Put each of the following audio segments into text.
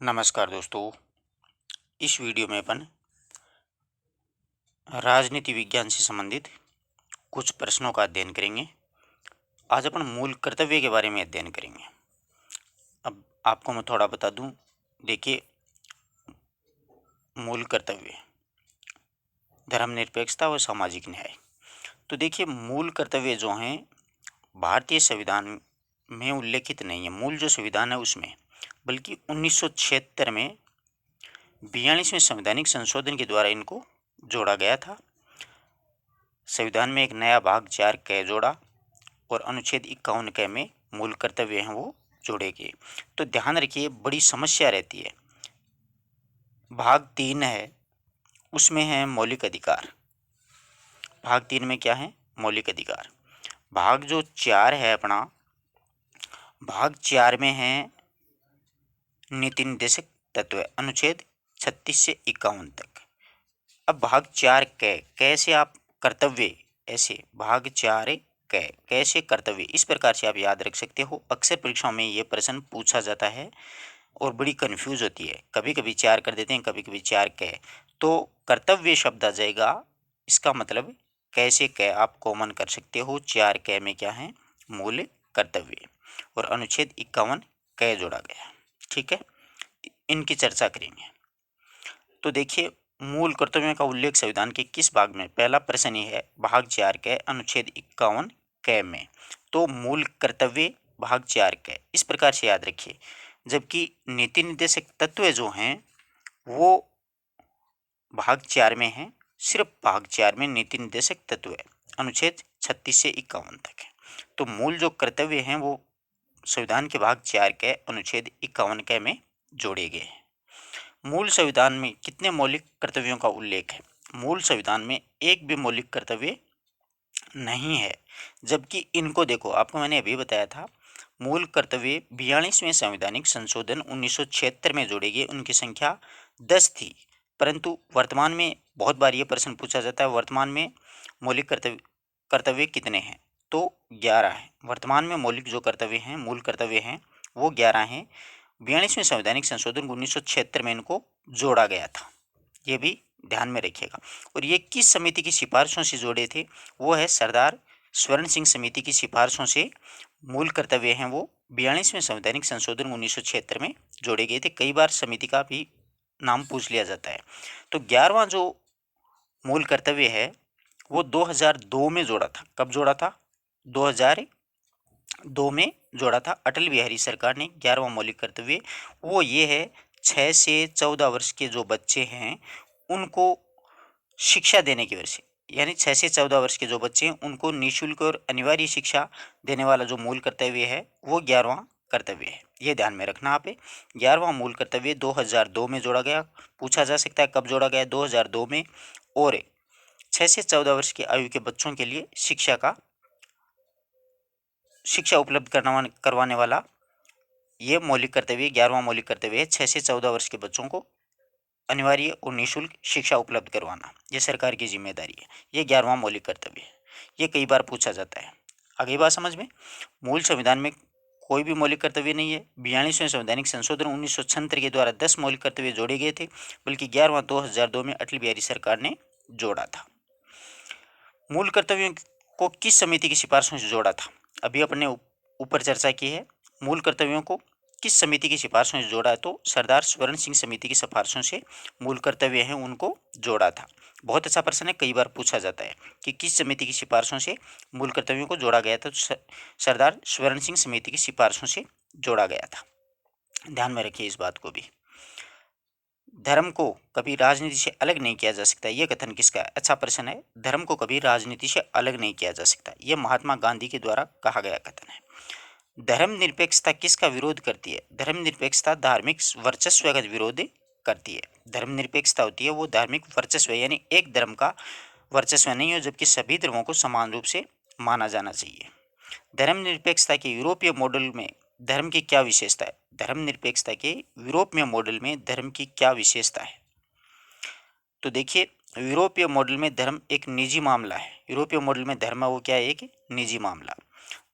नमस्कार दोस्तों। इस वीडियो में अपन राजनीति विज्ञान से संबंधित कुछ प्रश्नों का अध्ययन करेंगे। आज अपन मूल कर्तव्य के बारे में अध्ययन करेंगे। अब आपको मैं थोड़ा बता दूं। देखिए, मूल कर्तव्य, धर्मनिरपेक्षता व सामाजिक न्याय। तो देखिए, मूल कर्तव्य जो हैं भारतीय संविधान में उल्लेखित नहीं है। मूल जो संविधान है उसमें, बल्कि 1976 में 42वें संवैधानिक संशोधन के द्वारा इनको जोड़ा गया था। संविधान में एक नया भाग 4 क जोड़ा और अनुच्छेद 51 क में मूल कर्तव्य हैं वो जोड़े गए। तो ध्यान रखिए, बड़ी समस्या रहती है। भाग 3 है, उसमें है मौलिक अधिकार। भाग 3 में क्या है? मौलिक अधिकार। भाग जो 4 है अपना, भाग 4 में है नीति निर्देशक तत्व, अनुच्छेद 36 से 51 तक। अब भाग 4 कैसे आप कर्तव्य, ऐसे भाग 4 कैसे कर्तव्य, इस प्रकार से आप याद रख सकते हो। अक्सर परीक्षाओं में ये प्रश्न पूछा जाता है और बड़ी कंफ्यूज होती है। कभी कभी 4 कर देते हैं, कभी कभी 4 तो कर्तव्य शब्द आ जाएगा। इसका मतलब कैसे आप कॉमन कर सकते हो। 4 में क्या है? मूल कर्तव्य, और अनुच्छेद 51 जोड़ा गया। ठीक है, इनकी चर्चा करेंगे। तो देखिए, मूल कर्तव्यों का उल्लेख संविधान के किस भाग में? पहला प्रश्न ये है, भाग 4 के अनुच्छेद 51 में। तो मूल कर्तव्य भाग 4 के इस प्रकार से याद रखिए। जबकि नीति निर्देशक तत्व जो हैं वो भाग 4 में है। सिर्फ भाग 4 में नीति निर्देशक तत्व है, अनुच्छेद 36 से 51 तक है। तो मूल जो कर्तव्य हैं वो संविधान के भाग 4 के अनुच्छेद 51 के में जोड़े गए हैं। मूल संविधान में कितने मौलिक कर्तव्यों का उल्लेख है? मूल संविधान में एक भी मौलिक कर्तव्य नहीं है। जबकि इनको देखो, आपको मैंने अभी बताया था, मूल कर्तव्य 42वें संवैधानिक संशोधन 1976 में जोड़े गए। उनकी संख्या 10 थी, परंतु वर्तमान में बहुत बार ये प्रश्न पूछा जाता है, वर्तमान में मौलिक कर्तव्य कितने हैं? तो 11 हैं। वर्तमान में मौलिक जो कर्तव्य हैं, मूल कर्तव्य हैं, वो 11 हैं। 42वें संवैधानिक संशोधन 1976 में इनको जोड़ा गया था, ये भी ध्यान में रखिएगा। और ये किस समिति की सिफारिशों से जोड़े थे? वो है सरदार स्वर्ण सिंह समिति की सिफारिशों से मूल कर्तव्य हैं वो 42वें संवैधानिक संशोधन 1976 में जोड़े गए थे। कई बार समिति का भी नाम पूछ लिया जाता है। तो 11वां जो मूल कर्तव्य है वो 2002 में जोड़ा था। कब जोड़ा था? 2002 में जोड़ा था। अटल बिहारी सरकार ने 11वां मौलिक कर्तव्य, वो ये है, 6 से 14 वर्ष के जो बच्चे हैं उनको शिक्षा देने की वजह से, यानी 6 से 14 वर्ष के जो बच्चे हैं उनको निःशुल्क और अनिवार्य शिक्षा देने वाला जो मूल कर्तव्य है वो 11वां कर्तव्य है। ये ध्यान में रखना आप। 11वां मूल कर्तव्य 2002 में जोड़ा गया। पूछा जा सकता है कब जोड़ा गया? 2002 में। और 6 से 14 वर्ष की आयु के बच्चों के लिए शिक्षा उपलब्ध करवाने वाला ये मौलिक कर्तव्य 11वां मौलिक कर्तव्य है। 6 से 14 वर्ष के बच्चों को अनिवार्य और निःशुल्क शिक्षा उपलब्ध करवाना, ये सरकार की जिम्मेदारी है। ये 11वां मौलिक कर्तव्य है। ये कई बार पूछा जाता है। आगे बात समझ में। मूल संविधान में कोई भी मौलिक कर्तव्य नहीं है। 42वें संवैधानिक संशोधन 1976 के द्वारा 10 मौलिक कर्तव्य जोड़े गए थे, बल्कि 11वां 2002 में अटल बिहारी सरकार ने जोड़ा था। मूल कर्तव्यों को किस समिति की सिफारिशों से जोड़ा था? अभी अपने ऊपर चर्चा की है। मूल कर्तव्यों को किस समिति की सिफारिशों से जोड़ा है? तो सरदार स्वर्ण सिंह समिति की सिफारिशों से मूल कर्तव्य हैं उनको जोड़ा था। बहुत अच्छा प्रश्न है, कई बार पूछा जाता है कि किस समिति की सिफारिशों से मूल कर्तव्यों को जोड़ा गया था। तो सरदार स्वर्ण सिंह समिति की सिफारिशों से जोड़ा गया था। ध्यान में रखिए इस बात को भी। धर्म को कभी राजनीति से अलग नहीं किया जा सकता, यह कथन किसका है? अच्छा प्रश्न है। धर्म को कभी राजनीति से अलग नहीं किया जा सकता, यह महात्मा गांधी के द्वारा कहा गया कथन है। धर्मनिरपेक्षता किसका विरोध करती है? धर्मनिरपेक्षता धार्मिक वर्चस्व का विरोध करती है। धर्मनिरपेक्षता होती है वो धार्मिक वर्चस्व, यानी एक धर्म का वर्चस्व नहीं हो, जबकि सभी धर्मों को समान रूप से माना जाना चाहिए। धर्मनिरपेक्षता के यूरोपीय मॉडल में धर्म की क्या विशेषता है? धर्मनिरपेक्षता के यूरोपीय मॉडल में धर्म की क्या विशेषता है? तो देखिए, यूरोपीय मॉडल में धर्म एक निजी मामला है। यूरोपीय मॉडल में धर्म वो क्या है? एक निजी मामला।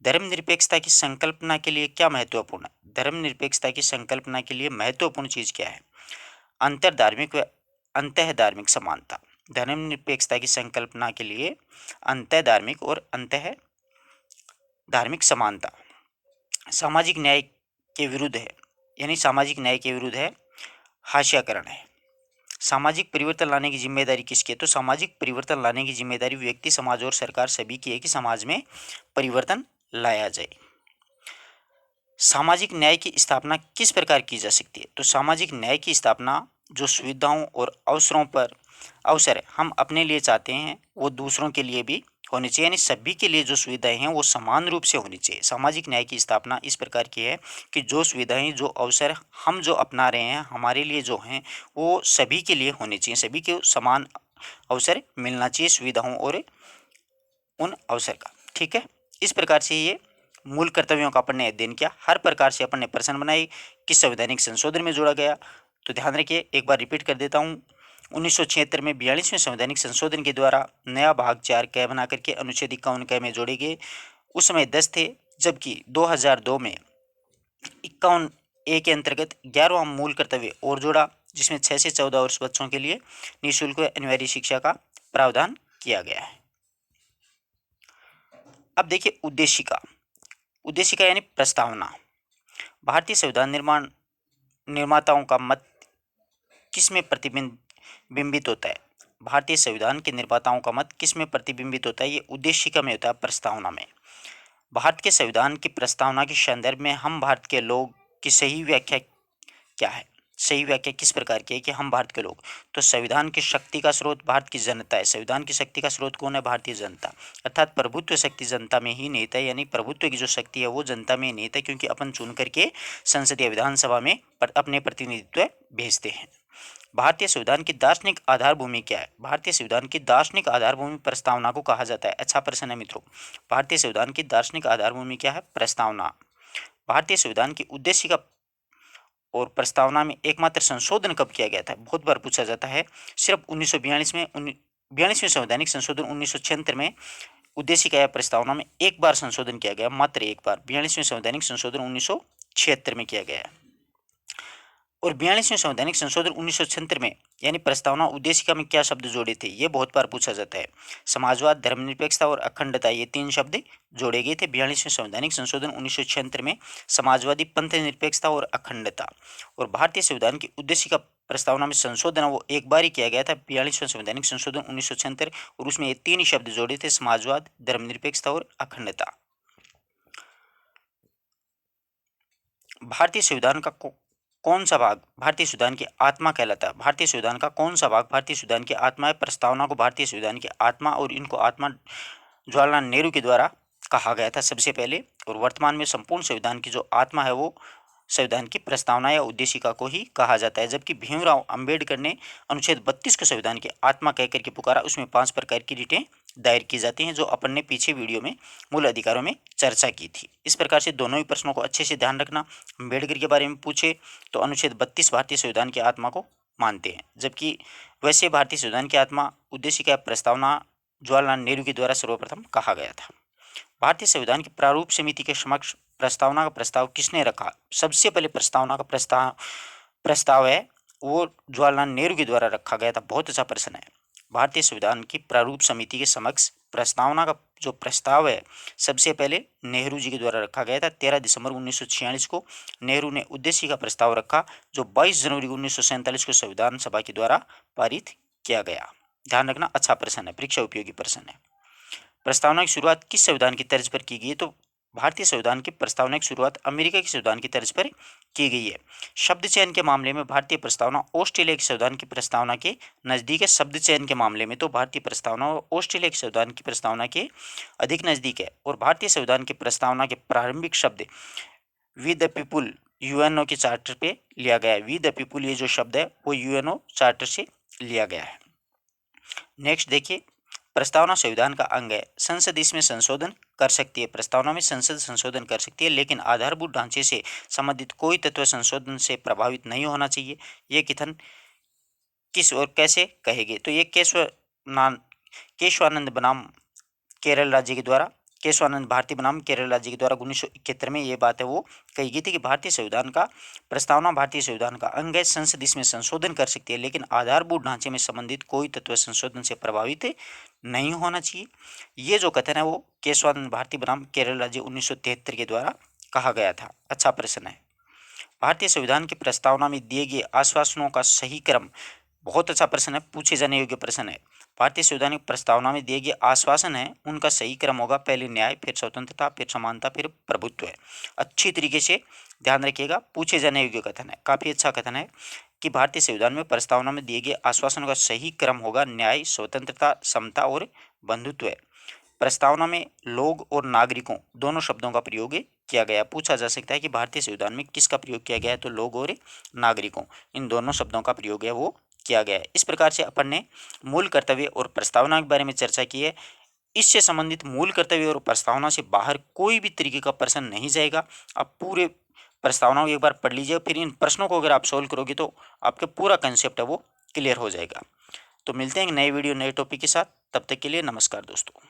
धर्मनिरपेक्षता की संकल्पना के लिए क्या महत्वपूर्ण है? धर्मनिरपेक्षता की संकल्पना के लिए महत्वपूर्ण चीज क्या है? अंतर्धार्मिक व अंतःधार्मिक समानता। धर्मनिरपेक्षता की संकल्पना के लिए अंतःधार्मिक और अंतः धार्मिक समानता। सामाजिक न्याय के विरुद्ध है, यानी सामाजिक न्याय के विरुद्ध है हाशियाकरण है। सामाजिक परिवर्तन लाने की जिम्मेदारी किसकी है? तो सामाजिक परिवर्तन लाने की जिम्मेदारी व्यक्ति, समाज और सरकार सभी की है कि समाज में परिवर्तन लाया जाए। सामाजिक न्याय की स्थापना किस प्रकार की जा सकती है? तो सामाजिक न्याय की स्थापना जो सुविधाओं और अवसर हम अपने लिए चाहते हैं वो दूसरों के लिए भी होनी चाहिए, यानी सभी के लिए जो सुविधाएं हैं वो समान रूप से होनी चाहिए। सामाजिक न्याय की स्थापना इस प्रकार की है कि जो सुविधाएं, जो अवसर हम जो अपना रहे हैं हमारे लिए जो हैं वो सभी के लिए होने चाहिए, सभी को समान अवसर मिलना चाहिए सुविधाओं और उन अवसर का। ठीक है, इस प्रकार से ये मूल कर्तव्यों का अपन ने अध्ययन किया। हर प्रकार से अपन ने प्रश्न बनाए, किस संवैधानिक संशोधन में जोड़ा गया। तो ध्यान रखिए, एक बार रिपीट कर देता हूँ। 1976 में 42वें संवैधानिक संशोधन के द्वारा नया भाग 4 क बना करके अनुच्छेद 51 क में जोड़े गए। उस समय 10 थे, जबकि 2002 में 51 ए के अंतर्गत 11वां मूल कर्तव्य और जोड़ा, जिसमें 6 से 14 वर्ष बच्चों के लिए निःशुल्क व अनिवार्य शिक्षा का प्रावधान किया गया है। अब देखिए उद्देशिका यानी प्रस्तावना। भारतीय संविधान निर्माताओं का मत किस में प्रतिबिंबित होता है? भारतीय संविधान के निर्माताओं का मत किस में प्रतिबिंबित होता है? ये उद्देशिका में होता है, प्रस्तावना में। भारत के संविधान की प्रस्तावना के संदर्भ में हम भारत के लोग की सही व्याख्या क्या है? सही व्याख्या किस प्रकार की है कि हम भारत के लोग? तो संविधान की शक्ति का स्रोत भारत की जनता है। संविधान की शक्ति का स्रोत कौन है? भारतीय जनता। अर्थात प्रभुत्व शक्ति जनता में ही निहित है, यानी प्रभुत्व की जो शक्ति है वो जनता में निहित है, क्योंकि अपन चुन करके संसदीय विधानसभा में अपने प्रतिनिधित्व भेजते हैं। भारतीय संविधान की दार्शनिक आधारभूमि क्या है? भारतीय संविधान की दार्शनिक आधारभूमि प्रस्तावना को कहा जाता है। अच्छा प्रश्न है मित्रों। भारतीय संविधान की दार्शनिक आधारभूमि क्या है? प्रस्तावना। भारतीय संविधान की उद्देशिका और प्रस्तावना में एकमात्र संशोधन कब किया गया था? बहुत बार पूछा जाता है। सिर्फ 1942 में 42वें संवैधानिक संशोधन 1976 में उद्देशिका या प्रस्तावना में एक बार संशोधन किया गया, मात्र एक बार। 42वें संवैधानिक संशोधन 1976 में किया गया। और 42वें संवैधानिक संशोधन 1976 में यानी प्रस्तावना उद्देशिका में क्या शब्द जोड़े थे? ये बहुत बार पूछा जाता है। समाजवाद, धर्मनिरपेक्षता और अखंडता, ये 3 शब्द जोड़े गए थे 42वें संवैधानिक संशोधन 1976 में। समाजवादी, पंथ निरपेक्षता और अखंडता। और भारतीय संविधान की उद्देशिका प्रस्तावना में संशोधन वो एक बार ही किया गया था, 42वें संवैधानिक संशोधन 1976, और उसमें ये 3 ही शब्द जोड़े थे, समाजवाद, धर्मनिरपेक्षता और अखंडता। भारतीय संविधान का कौन सा भाग भारतीय संविधान की आत्मा कहलाता है? भारतीय संविधान का कौन सा भाग भारतीय संविधान की आत्मा है? प्रस्तावना को भारतीय संविधान की आत्मा और इनको आत्मा जवाहरलाल नेहरू के द्वारा कहा गया था सबसे पहले। और वर्तमान में संपूर्ण संविधान की जो आत्मा है वो संविधान की प्रस्तावना या उद्देशिका को ही कहा जाता है। जबकि भीमराव अंबेडकर ने अनुच्छेद 32 को संविधान की आत्मा कहकर के पुकारा। उसमें 5 प्रकार की रिटें दायर की जाती हैं, जो अपन ने पीछे वीडियो में मूल अधिकारों में चर्चा की थी। इस प्रकार से दोनों ही प्रश्नों को अच्छे से ध्यान रखना। अंबेडकर के बारे में पूछे तो अनुच्छेद 32 भारतीय संविधान की आत्मा को मानते हैं, जबकि वैसे भारतीय संविधान की आत्मा उद्देशिका प्रस्तावना जवाहरलाल नेहरू के द्वारा सर्वप्रथम कहा गया था। भारतीय संविधान की प्रारूप समिति के समक्ष प्रस्तावना का प्रस्ताव किसने रखा? सबसे पहले प्रस्तावना का प्रस्ताव है वो जवाहरलाल नेहरू के द्वारा रखा गया था। बहुत अच्छा प्रश्न है। भारतीय संविधान की प्रारूप समिति के समक्ष प्रस्तावना का जो प्रस्ताव है सबसे पहले नेहरू जी के द्वारा रखा गया था। 13 दिसंबर 1946 को नेहरू ने उद्देश्य का प्रस्ताव रखा, जो 22 जनवरी 1947 को संविधान सभा के द्वारा पारित किया गया। ध्यान रखना, अच्छा प्रश्न है, परीक्षा उपयोगी प्रश्न है। प्रस्तावना की शुरुआत किस संविधान की तर्ज पर की गई? तो भारतीय संविधान की प्रस्तावना की शुरुआत अमेरिका के संविधान की तर्ज पर की गई है। शब्द चयन के मामले में भारतीय प्रस्तावना ऑस्ट्रेलिया के संविधान की प्रस्तावना के नजदीक है। शब्द चयन के मामले में तो भारतीय प्रस्तावना ऑस्ट्रेलिया के संविधान की प्रस्तावना के अधिक नजदीक है। और भारतीय संविधान की प्रस्तावना के प्रारंभिक शब्द वी द पीपुल यूएनओ के चार्टर पे लिया गया है। वी द पीपुल ये जो शब्द है वो यूएनओ चार्टर से लिया गया है। नेक्स्ट देखिए, प्रस्तावना संविधान का अंग है, संसद इसमें संशोधन कर सकती है। प्रस्तावना में संसद संशोधन कर सकती है, लेकिन आधारभूत ढांचे से संबंधित कोई तत्व संशोधन से प्रभावित नहीं होना चाहिए। ये कथन किस और कैसे कहेंगे? तो ये केशवानंद बनाम केरल राज्य के द्वारा केशवानंद भारती बनाम केरला जी के द्वारा 1971 में ये बात है वो कही गई थी कि भारतीय संविधान का प्रस्तावना भारतीय संविधान का अंग है, संसद इसमें संशोधन कर सकती है, लेकिन आधारभूत ढांचे में संबंधित कोई तत्व संशोधन से प्रभावित नहीं होना चाहिए। ये जो कथन है वो केशवानंद भारती बनाम केरला जी 1973 के द्वारा कहा गया था। अच्छा प्रश्न है, भारतीय संविधान की प्रस्तावना में दिए गए आश्वासनों का सही क्रम, बहुत अच्छा प्रश्न है, पूछे जाने योग्य प्रश्न है। भारतीय संविधान की प्रस्तावना में दिए गए आश्वासन है उनका सही क्रम होगा पहले न्याय, फिर स्वतंत्रता, फिर समानता, फिर प्रभुत्व है। अच्छी तरीके से ध्यान रखिएगा, पूछे जाने योग्य कथन है, काफी अच्छा कथन है कि भारतीय संविधान में प्रस्तावना में दिए गए आश्वासनों का सही क्रम होगा न्याय, स्वतंत्रता, समता और बंधुत्व है। प्रस्तावना में लोग और नागरिकों दोनों शब्दों का प्रयोग किया गया। पूछा जा सकता है कि भारतीय संविधान में किसका प्रयोग किया गया है, तो लोग और नागरिकों, इन दोनों शब्दों का प्रयोग है वो किया गया है। इस प्रकार से अपन ने मूल कर्तव्य और प्रस्तावना के बारे में चर्चा की है। इससे संबंधित मूल कर्तव्य और प्रस्तावना से बाहर कोई भी तरीके का प्रश्न नहीं जाएगा। आप पूरे प्रस्तावना को एक बार पढ़ लीजिए, फिर इन प्रश्नों को अगर आप सोल्व करोगे तो आपके पूरा कंसेप्ट है वो क्लियर हो जाएगा। तो मिलते हैं एक नए वीडियो नए टॉपिक के साथ, तब तक के लिए नमस्कार दोस्तों।